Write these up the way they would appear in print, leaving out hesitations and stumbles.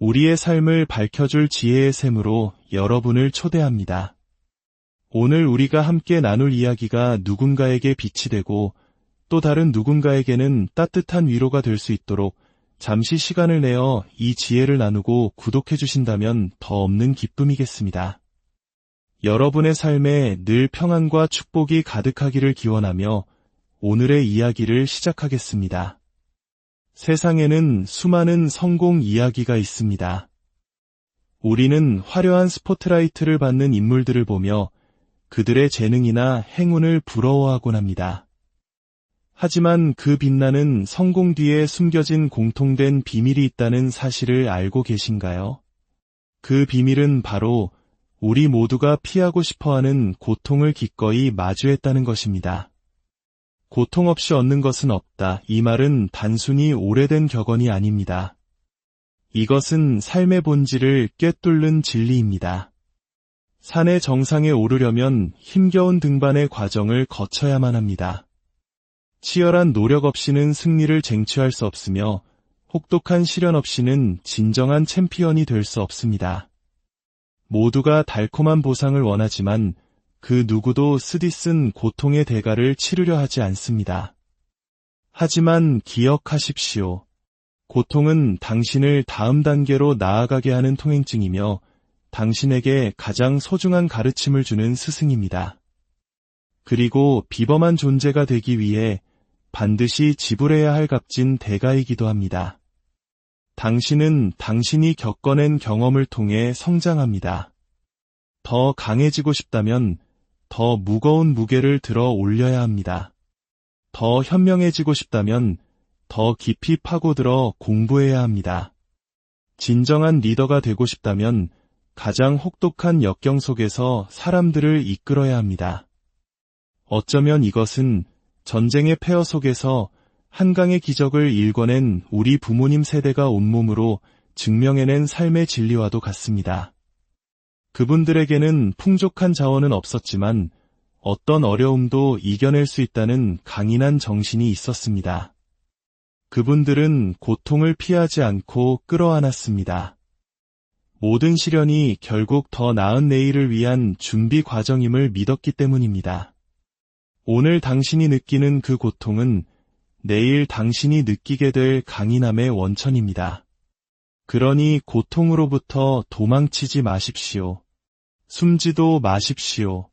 우리의 삶을 밝혀줄 지혜의 샘으로 여러분을 초대합니다. 오늘 우리가 함께 나눌 이야기가 누군가에게 빛이 되고 또 다른 누군가에게는 따뜻한 위로가 될 수 있도록 잠시 시간을 내어 이 지혜를 나누고 구독해 주신다면 더 없는 기쁨이겠습니다. 여러분의 삶에 늘 평안과 축복이 가득하기를 기원하며 오늘의 이야기를 시작하겠습니다. 세상에는 수많은 성공 이야기가 있습니다. 우리는 화려한 스포트라이트를 받는 인물들을 보며 그들의 재능이나 행운을 부러워하곤 합니다. 하지만 그 빛나는 성공 뒤에 숨겨진 공통된 비밀이 있다는 사실을 알고 계신가요? 그 비밀은 바로 우리 모두가 피하고 싶어하는 고통을 기꺼이 마주했다는 것입니다. 고통 없이 얻는 것은 없다. 이 말은 단순히 오래된 격언이 아닙니다. 이것은 삶의 본질을 꿰뚫는 진리입니다. 산의 정상에 오르려면 힘겨운 등반의 과정을 거쳐야만 합니다. 치열한 노력 없이는 승리를 쟁취할 수 없으며 혹독한 시련 없이는 진정한 챔피언이 될 수 없습니다. 모두가 달콤한 보상을 원하지만 그 누구도 쓰디쓴 고통의 대가를 치르려 하지 않습니다. 하지만 기억하십시오. 고통은 당신을 다음 단계로 나아가게 하는 통행증이며 당신에게 가장 소중한 가르침을 주는 스승입니다. 그리고 비범한 존재가 되기 위해 반드시 지불해야 할 값진 대가이기도 합니다. 당신은 당신이 겪어낸 경험을 통해 성장합니다. 더 강해지고 싶다면 더 무거운 무게를 들어 올려야 합니다. 더 현명해지고 싶다면 더 깊이 파고들어 공부해야 합니다. 진정한 리더가 되고 싶다면 가장 혹독한 역경 속에서 사람들을 이끌어야 합니다. 어쩌면 이것은 전쟁의 폐허 속에서 한강의 기적을 일궈낸 우리 부모님 세대가 온몸으로 증명해낸 삶의 진리와도 같습니다. 그분들에게는 풍족한 자원은 없었지만 어떤 어려움도 이겨낼 수 있다는 강인한 정신이 있었습니다. 그분들은 고통을 피하지 않고 끌어안았습니다. 모든 시련이 결국 더 나은 내일을 위한 준비 과정임을 믿었기 때문입니다. 오늘 당신이 느끼는 그 고통은 내일 당신이 느끼게 될 강인함의 원천입니다. 그러니 고통으로부터 도망치지 마십시오. 숨지도 마십시오.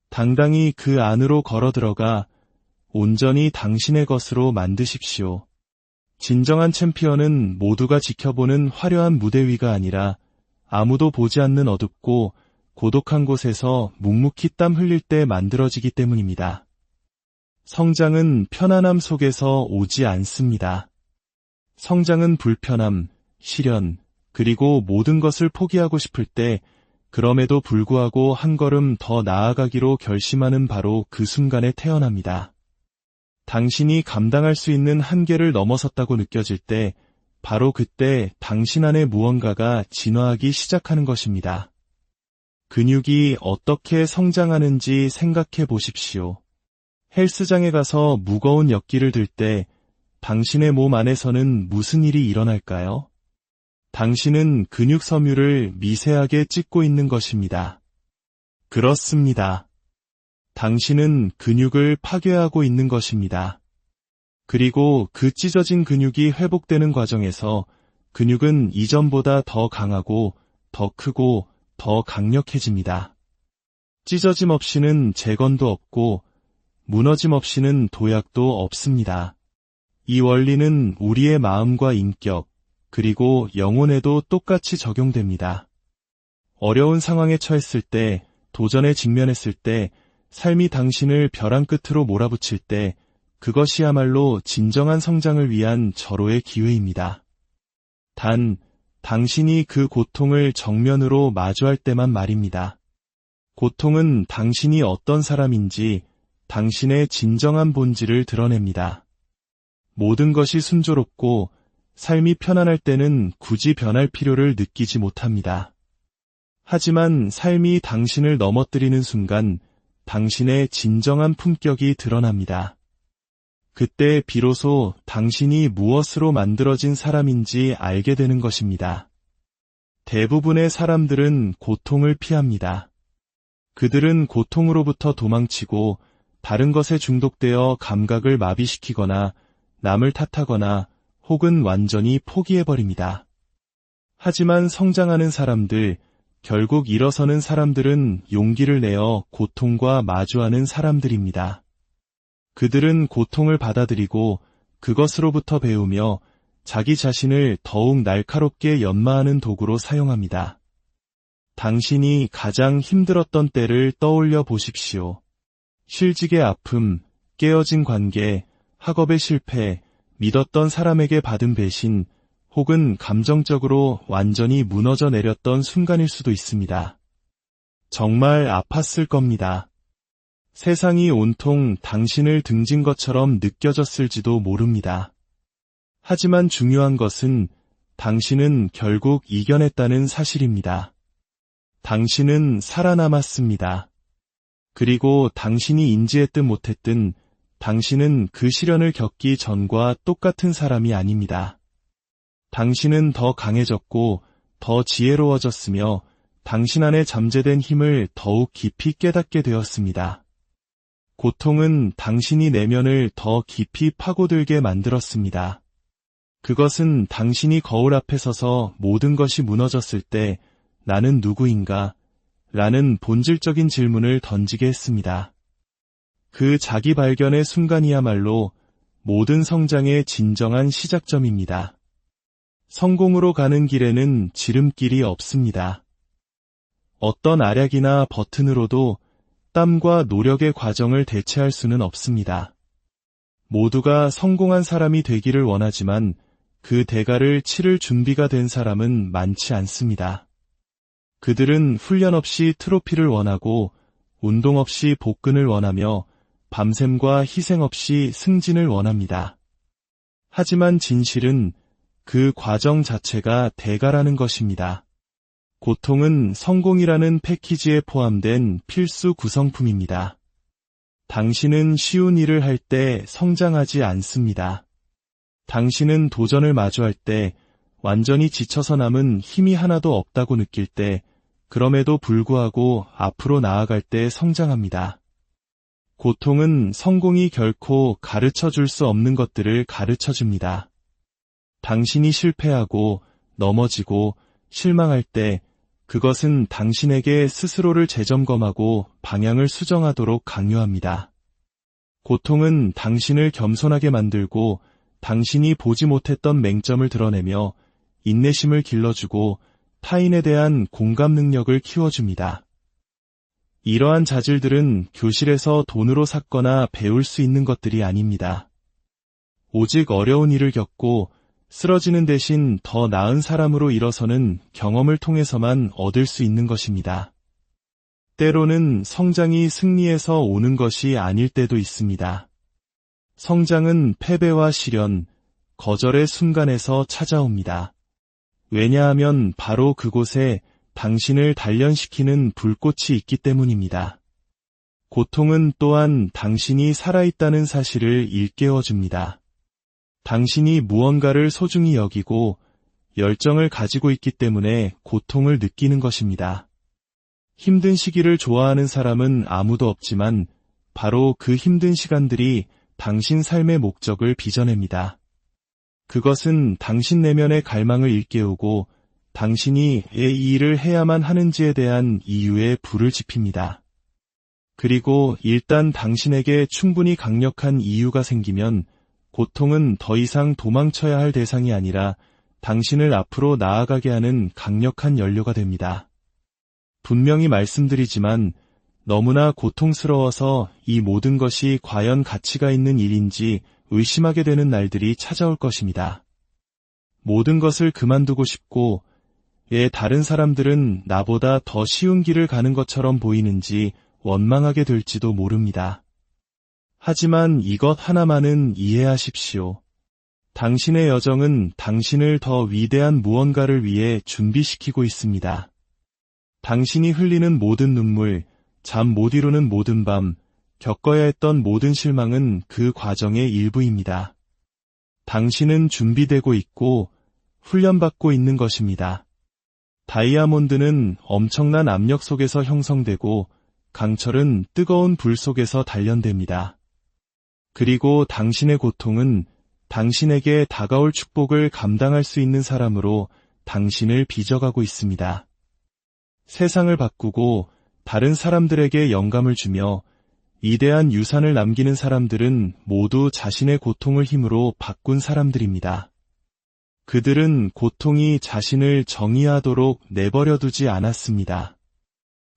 당당히 그 안으로 걸어 들어가 온전히 당신의 것으로 만드십시오. 진정한 챔피언은 모두가 지켜보는 화려한 무대 위가 아니라 아무도 보지 않는 어둡고 고독한 곳에서 묵묵히 땀 흘릴 때 만들어지기 때문입니다. 성장은 편안함 속에서 오지 않습니다. 성장은 불편함, 시련, 그리고 모든 것을 포기하고 싶을 때 그럼에도 불구하고 한 걸음 더 나아가기로 결심하는 바로 그 순간에 태어납니다. 당신이 감당할 수 있는 한계를 넘어섰다고 느껴질 때 바로 그때 당신 안의 무언가가 진화하기 시작하는 것입니다. 근육이 어떻게 성장하는지 생각해 보십시오. 헬스장에 가서 무거운 역기를 들 때 당신의 몸 안에서는 무슨 일이 일어날까요? 당신은 근육 섬유를 미세하게 찢고 있는 것입니다. 그렇습니다. 당신은 근육을 파괴하고 있는 것입니다. 그리고 그 찢어진 근육이 회복되는 과정에서 근육은 이전보다 더 강하고 더 크고 더 강력해집니다. 찢어짐 없이는 재건도 없고 무너짐 없이는 도약도 없습니다. 이 원리는 우리의 마음과 인격, 그리고 영혼에도 똑같이 적용됩니다. 어려운 상황에 처했을 때, 도전에 직면했을 때, 삶이 당신을 벼랑 끝으로 몰아붙일 때, 그것이야말로 진정한 성장을 위한 절호의 기회입니다. 단, 당신이 그 고통을 정면으로 마주할 때만 말입니다. 고통은 당신이 어떤 사람인지, 당신의 진정한 본질을 드러냅니다. 모든 것이 순조롭고 삶이 편안할 때는 굳이 변할 필요를 느끼지 못합니다. 하지만 삶이 당신을 넘어뜨리는 순간 당신의 진정한 품격이 드러납니다. 그때 비로소 당신이 무엇으로 만들어진 사람인지 알게 되는 것입니다. 대부분의 사람들은 고통을 피합니다. 그들은 고통으로부터 도망치고 다른 것에 중독되어 감각을 마비시키거나 남을 탓하거나 혹은 완전히 포기해버립니다. 하지만 성장하는 사람들, 결국 일어서는 사람들은 용기를 내어 고통과 마주하는 사람들입니다. 그들은 고통을 받아들이고 그것으로부터 배우며 자기 자신을 더욱 날카롭게 연마하는 도구로 사용합니다. 당신이 가장 힘들었던 때를 떠올려 보십시오. 실직의 아픔, 깨어진 관계, 학업의 실패, 믿었던 사람에게 받은 배신, 혹은 감정적으로 완전히 무너져 내렸던 순간일 수도 있습니다. 정말 아팠을 겁니다. 세상이 온통 당신을 등진 것처럼 느껴졌을지도 모릅니다. 하지만 중요한 것은 당신은 결국 이겨냈다는 사실입니다. 당신은 살아남았습니다. 그리고 당신이 인지했든 못했든 당신은 그 시련을 겪기 전과 똑같은 사람이 아닙니다. 당신은 더 강해졌고 더 지혜로워졌으며 당신 안에 잠재된 힘을 더욱 깊이 깨닫게 되었습니다. 고통은 당신이 내면을 더 깊이 파고들게 만들었습니다. 그것은 당신이 거울 앞에 서서 모든 것이 무너졌을 때 나는 누구인가? 라는 본질적인 질문을 던지게 했습니다. 그 자기 발견의 순간이야말로 모든 성장의 진정한 시작점입니다. 성공으로 가는 길에는 지름길이 없습니다. 어떤 알약이나 버튼으로도 땀과 노력의 과정을 대체할 수는 없습니다. 모두가 성공한 사람이 되기를 원하지만 그 대가를 치를 준비가 된 사람은 많지 않습니다. 그들은 훈련 없이 트로피를 원하고 운동 없이 복근을 원하며 밤샘과 희생 없이 승진을 원합니다. 하지만 진실은 그 과정 자체가 대가라는 것입니다. 고통은 성공이라는 패키지에 포함된 필수 구성품입니다. 당신은 쉬운 일을 할 때 성장하지 않습니다. 당신은 도전을 마주할 때 완전히 지쳐서 남은 힘이 하나도 없다고 느낄 때 그럼에도 불구하고 앞으로 나아갈 때 성장합니다. 고통은 성공이 결코 가르쳐 줄 수 없는 것들을 가르쳐 줍니다. 당신이 실패하고 넘어지고 실망할 때 그것은 당신에게 스스로를 재점검하고 방향을 수정하도록 강요합니다. 고통은 당신을 겸손하게 만들고 당신이 보지 못했던 맹점을 드러내며 인내심을 길러주고 타인에 대한 공감 능력을 키워줍니다. 이러한 자질들은 교실에서 돈으로 샀거나 배울 수 있는 것들이 아닙니다. 오직 어려운 일을 겪고 쓰러지는 대신 더 나은 사람으로 일어서는 경험을 통해서만 얻을 수 있는 것입니다. 때로는 성장이 승리에서 오는 것이 아닐 때도 있습니다. 성장은 패배와 시련, 거절의 순간에서 찾아옵니다. 왜냐하면 바로 그곳에 당신을 단련시키는 불꽃이 있기 때문입니다. 고통은 또한 당신이 살아있다는 사실을 일깨워줍니다. 당신이 무언가를 소중히 여기고 열정을 가지고 있기 때문에 고통을 느끼는 것입니다. 힘든 시기를 좋아하는 사람은 아무도 없지만 바로 그 힘든 시간들이 당신 삶의 목적을 빚어냅니다. 그것은 당신 내면의 갈망을 일깨우고 당신이 왜 이 일을 해야만 하는지에 대한 이유에 불을 지핍니다. 그리고 일단 당신에게 충분히 강력한 이유가 생기면 고통은 더 이상 도망쳐야 할 대상이 아니라 당신을 앞으로 나아가게 하는 강력한 연료가 됩니다. 분명히 말씀드리지만 너무나 고통스러워서 이 모든 것이 과연 가치가 있는 일인지 의심하게 되는 날들이 찾아올 것입니다. 모든 것을 그만두고 싶고 왜 다른 사람들은 나보다 더 쉬운 길을 가는 것처럼 보이는지 원망하게 될지도 모릅니다. 하지만 이것 하나만은 이해하십시오. 당신의 여정은 당신을 더 위대한 무언가를 위해 준비시키고 있습니다. 당신이 흘리는 모든 눈물, 잠 못 이루는 모든 밤, 겪어야 했던 모든 실망은 그 과정의 일부입니다. 당신은 준비되고 있고 훈련받고 있는 것입니다. 다이아몬드는 엄청난 압력 속에서 형성되고 강철은 뜨거운 불 속에서 단련됩니다. 그리고 당신의 고통은 당신에게 다가올 축복을 감당할 수 있는 사람으로 당신을 빚어가고 있습니다. 세상을 바꾸고 다른 사람들에게 영감을 주며 위대한 유산을 남기는 사람들은 모두 자신의 고통을 힘으로 바꾼 사람들입니다. 그들은 고통이 자신을 정의하도록 내버려 두지 않았습니다.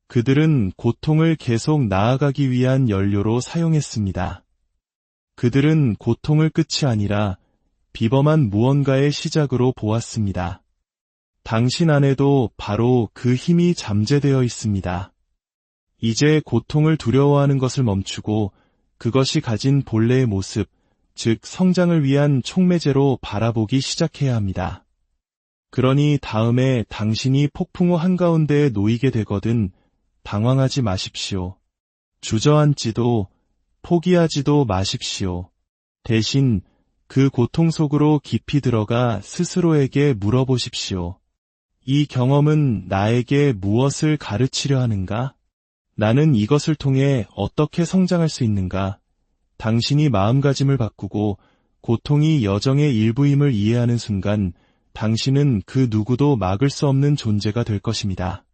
그들은 고통을 계속 나아가기 위한 연료로 사용했습니다. 그들은 고통을 끝이 아니라 비범한 무언가의 시작으로 보았습니다. 당신 안에도 바로 그 힘이 잠재되어 있습니다. 이제 고통을 두려워하는 것을 멈추고 그것이 가진 본래의 모습, 즉 성장을 위한 촉매제로 바라보기 시작해야 합니다. 그러니 다음에 당신이 폭풍우 한가운데에 놓이게 되거든 당황하지 마십시오. 주저앉지도 포기하지도 마십시오. 대신 그 고통 속으로 깊이 들어가 스스로에게 물어보십시오. 이 경험은 나에게 무엇을 가르치려 하는가? 나는 이것을 통해 어떻게 성장할 수 있는가? 당신이 마음가짐을 바꾸고 고통이 여정의 일부임을 이해하는 순간 당신은 그 누구도 막을 수 없는 존재가 될 것입니다.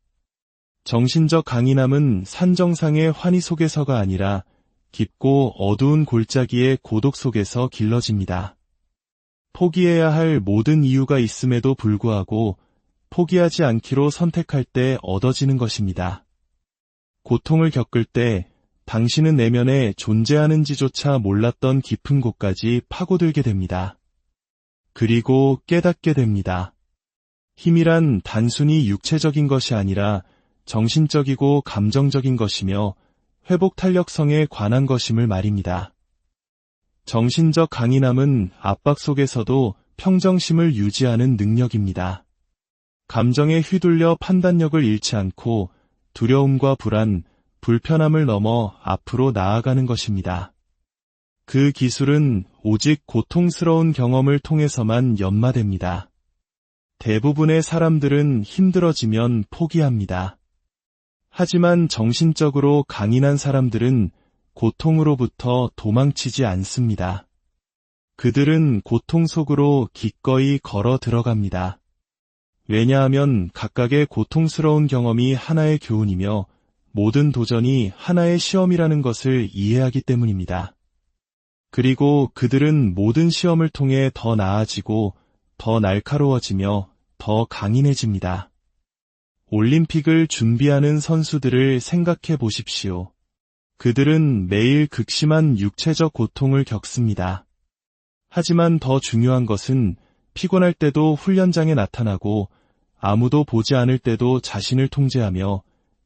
정신적 강인함은 산정상의 환희 속에서가 아니라 깊고 어두운 골짜기의 고독 속에서 길러집니다. 포기해야 할 모든 이유가 있음에도 불구하고 포기하지 않기로 선택할 때 얻어지는 것입니다. 고통을 겪을 때 당신은 내면에 존재하는지조차 몰랐던 깊은 곳까지 파고들게 됩니다. 그리고 깨닫게 됩니다. 힘이란 단순히 육체적인 것이 아니라 정신적이고 감정적인 것이며 회복 탄력성에 관한 것임을 말입니다. 정신적 강인함은 압박 속에서도 평정심을 유지하는 능력입니다. 감정에 휘둘려 판단력을 잃지 않고 두려움과 불안, 불편함을 넘어 앞으로 나아가는 것입니다. 그 기술은 오직 고통스러운 경험을 통해서만 연마됩니다. 대부분의 사람들은 힘들어지면 포기합니다. 하지만 정신적으로 강인한 사람들은 고통으로부터 도망치지 않습니다. 그들은 고통 속으로 기꺼이 걸어 들어갑니다. 왜냐하면 각각의 고통스러운 경험이 하나의 교훈이며 모든 도전이 하나의 시험이라는 것을 이해하기 때문입니다. 그리고 그들은 모든 시험을 통해 더 나아지고 더 날카로워지며 더 강인해집니다. 올림픽을 준비하는 선수들을 생각해 보십시오. 그들은 매일 극심한 육체적 고통을 겪습니다. 하지만 더 중요한 것은 피곤할 때도 훈련장에 나타나고 아무도 보지 않을 때도 자신을 통제하며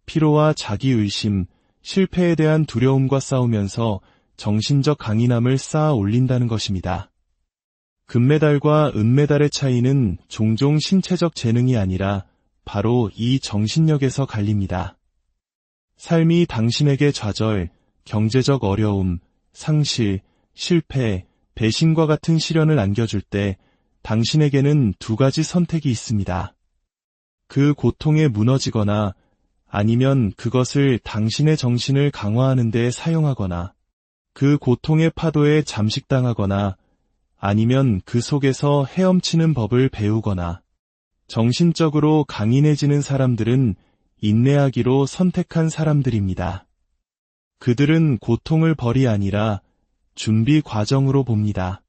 피로와 자기의심, 실패에 대한 두려움과 싸우면서 정신적 강인함을 쌓아 올린다는 것입니다. 금메달과 은메달의 차이는 종종 신체적 재능이 아니라 바로 이 정신력에서 갈립니다. 삶이 당신에게 좌절, 경제적 어려움, 상실, 실패, 배신과 같은 시련을 안겨줄 때 당신에게는 두 가지 선택이 있습니다. 그 고통에 무너지거나 아니면 그것을 당신의 정신을 강화하는 데 사용하거나 그 고통의 파도에 잠식당하거나 아니면 그 속에서 헤엄치는 법을 배우거나 정신적으로 강인해지는 사람들은 인내하기로 선택한 사람들입니다. 그들은 고통을 벌이 아니라 준비 과정으로 봅니다.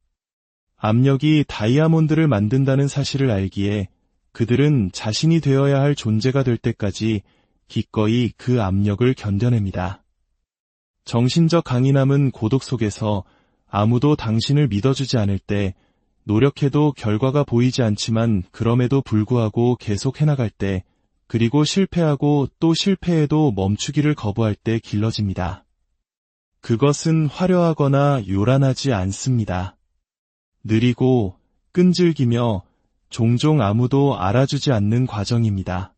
압력이 다이아몬드를 만든다는 사실을 알기에 그들은 자신이 되어야 할 존재가 될 때까지 기꺼이 그 압력을 견뎌냅니다. 정신적 강인함은 고독 속에서 아무도 당신을 믿어주지 않을 때, 노력해도 결과가 보이지 않지만 그럼에도 불구하고 계속 해나갈 때, 그리고 실패하고 또 실패해도 멈추기를 거부할 때 길러집니다. 그것은 화려하거나 요란하지 않습니다. 느리고 끈질기며 종종 아무도 알아주지 않는 과정입니다.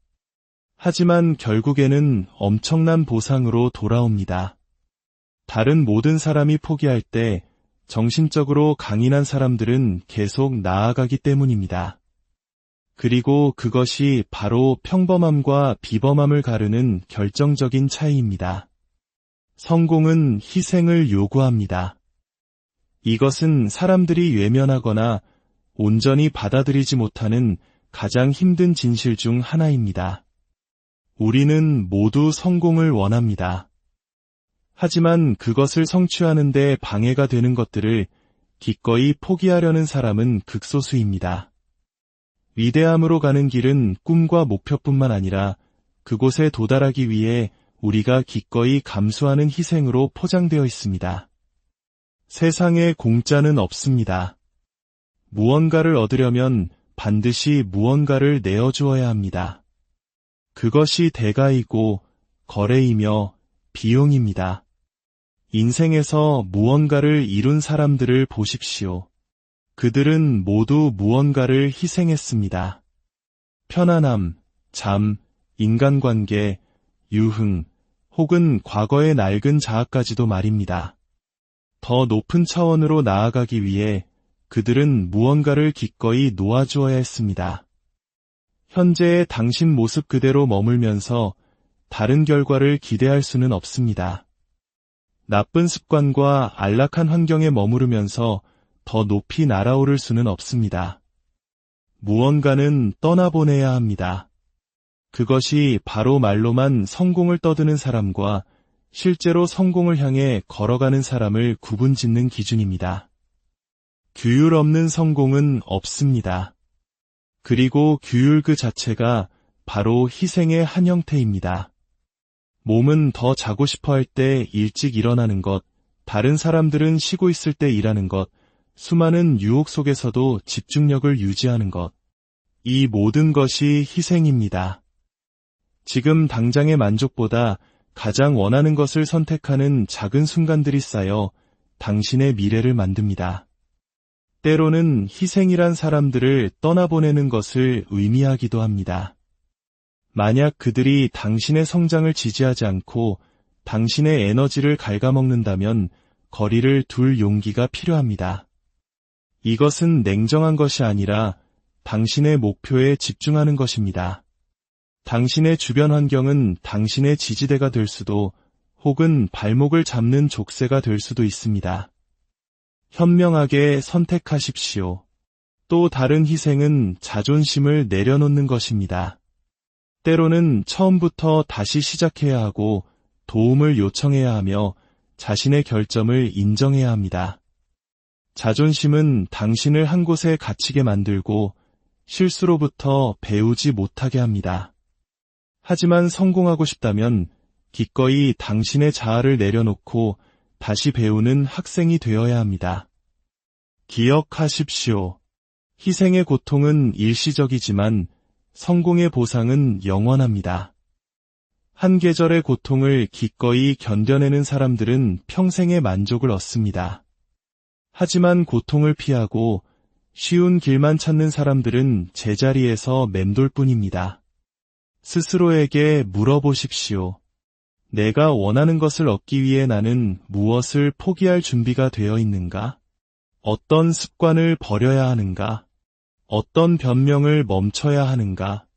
하지만 결국에는 엄청난 보상으로 돌아옵니다. 다른 모든 사람이 포기할 때 정신적으로 강인한 사람들은 계속 나아가기 때문입니다. 그리고 그것이 바로 평범함과 비범함을 가르는 결정적인 차이입니다. 성공은 희생을 요구합니다. 이것은 사람들이 외면하거나 온전히 받아들이지 못하는 가장 힘든 진실 중 하나입니다. 우리는 모두 성공을 원합니다. 하지만 그것을 성취하는 데 방해가 되는 것들을 기꺼이 포기하려는 사람은 극소수입니다. 위대함으로 가는 길은 꿈과 목표뿐만 아니라 그곳에 도달하기 위해 우리가 기꺼이 감수하는 희생으로 포장되어 있습니다. 세상에 공짜는 없습니다. 무언가를 얻으려면 반드시 무언가를 내어주어야 합니다. 그것이 대가이고 거래이며 비용입니다. 인생에서 무언가를 이룬 사람들을 보십시오. 그들은 모두 무언가를 희생했습니다. 편안함, 잠, 인간관계, 유흥, 혹은 과거의 낡은 자아까지도 말입니다. 더 높은 차원으로 나아가기 위해 그들은 무언가를 기꺼이 놓아주어야 했습니다. 현재의 당신 모습 그대로 머물면서 다른 결과를 기대할 수는 없습니다. 나쁜 습관과 안락한 환경에 머무르면서 더 높이 날아오를 수는 없습니다. 무언가는 떠나보내야 합니다. 그것이 바로 말로만 성공을 떠드는 사람과 실제로 성공을 향해 걸어가는 사람을 구분짓는 기준입니다. 규율 없는 성공은 없습니다. 그리고 규율 그 자체가 바로 희생의 한 형태입니다. 몸은 더 자고 싶어 할 때 일찍 일어나는 것, 다른 사람들은 쉬고 있을 때 일하는 것, 수많은 유혹 속에서도 집중력을 유지하는 것. 이 모든 것이 희생입니다. 지금 당장의 만족보다 가장 원하는 것을 선택하는 작은 순간들이 쌓여 당신의 미래를 만듭니다. 때로는 희생이란 사람들을 떠나보내는 것을 의미하기도 합니다. 만약 그들이 당신의 성장을 지지하지 않고 당신의 에너지를 갉아먹는다면 거리를 둘 용기가 필요합니다. 이것은 냉정한 것이 아니라 당신의 목표에 집중하는 것입니다. 당신의 주변 환경은 당신의 지지대가 될 수도 혹은 발목을 잡는 족쇄가 될 수도 있습니다. 현명하게 선택하십시오. 또 다른 희생은 자존심을 내려놓는 것입니다. 때로는 처음부터 다시 시작해야 하고 도움을 요청해야 하며 자신의 결점을 인정해야 합니다. 자존심은 당신을 한 곳에 갇히게 만들고 실수로부터 배우지 못하게 합니다. 하지만 성공하고 싶다면 기꺼이 당신의 자아를 내려놓고 다시 배우는 학생이 되어야 합니다. 기억하십시오. 희생의 고통은 일시적이지만 성공의 보상은 영원합니다. 한 계절의 고통을 기꺼이 견뎌내는 사람들은 평생의 만족을 얻습니다. 하지만 고통을 피하고 쉬운 길만 찾는 사람들은 제자리에서 맴돌 뿐입니다. 스스로에게 물어보십시오. 내가 원하는 것을 얻기 위해 나는 무엇을 포기할 준비가 되어 있는가? 어떤 습관을 버려야 하는가? 어떤 변명을 멈춰야 하는가?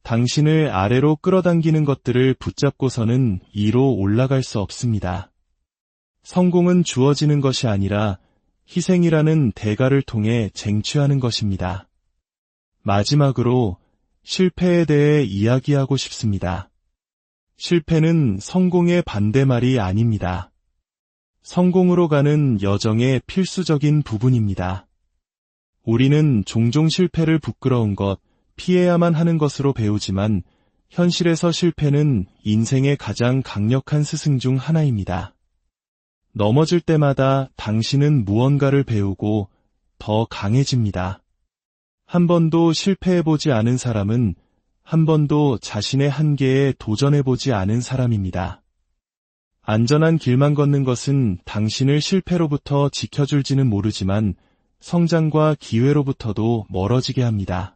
당신을 아래로 끌어당기는 것들을 붙잡고서는 위로 올라갈 수 없습니다. 성공은 주어지는 것이 아니라 희생이라는 대가를 통해 쟁취하는 것입니다. 마지막으로 실패에 대해 이야기하고 싶습니다. 실패는 성공의 반대말이 아닙니다. 성공으로 가는 여정의 필수적인 부분입니다. 우리는 종종 실패를 부끄러운 것, 피해야만 하는 것으로 배우지만 현실에서 실패는 인생의 가장 강력한 스승 중 하나입니다. 넘어질 때마다 당신은 무언가를 배우고 더 강해집니다. 한 번도 실패해보지 않은 사람은 한 번도 자신의 한계에 도전해보지 않은 사람입니다. 안전한 길만 걷는 것은 당신을 실패로부터 지켜줄지는 모르지만 성장과 기회로부터도 멀어지게 합니다.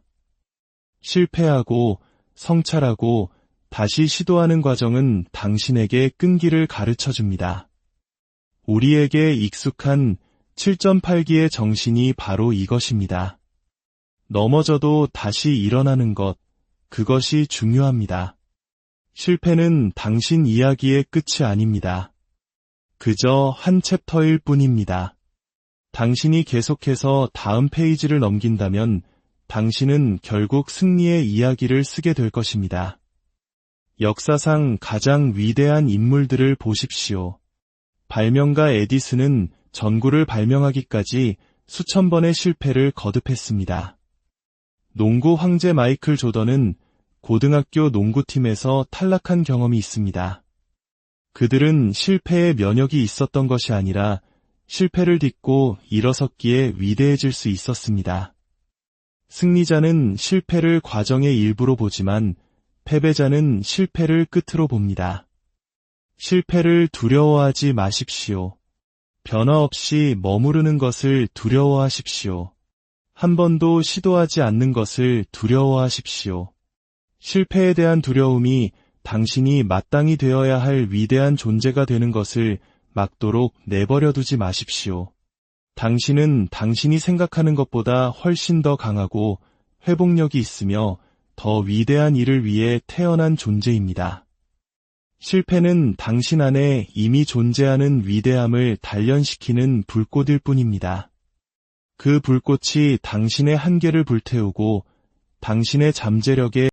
실패하고 성찰하고 다시 시도하는 과정은 당신에게 끈기를 가르쳐줍니다. 우리에게 익숙한 7.8기의 정신이 바로 이것입니다. 넘어져도 다시 일어나는 것, 그것이 중요합니다. 실패는 당신 이야기의 끝이 아닙니다. 그저 한 챕터일 뿐입니다. 당신이 계속해서 다음 페이지를 넘긴다면 당신은 결국 승리의 이야기를 쓰게 될 것입니다. 역사상 가장 위대한 인물들을 보십시오. 발명가 에디슨은 전구를 발명하기까지 수천 번의 실패를 거듭했습니다. 농구 황제 마이클 조던은 고등학교 농구팀에서 탈락한 경험이 있습니다. 그들은 실패에 면역이 있었던 것이 아니라 실패를 딛고 일어섰기에 위대해질 수 있었습니다. 승리자는 실패를 과정의 일부로 보지만 패배자는 실패를 끝으로 봅니다. 실패를 두려워하지 마십시오. 변화 없이 머무르는 것을 두려워하십시오. 한 번도 시도하지 않는 것을 두려워하십시오. 실패에 대한 두려움이 당신이 마땅히 되어야 할 위대한 존재가 되는 것을 막도록 내버려 두지 마십시오. 당신은 당신이 생각하는 것보다 훨씬 더 강하고 회복력이 있으며 더 위대한 일을 위해 태어난 존재입니다. 실패는 당신 안에 이미 존재하는 위대함을 단련시키는 불꽃일 뿐입니다. 그 불꽃이 당신의 한계를 불태우고 당신의 잠재력에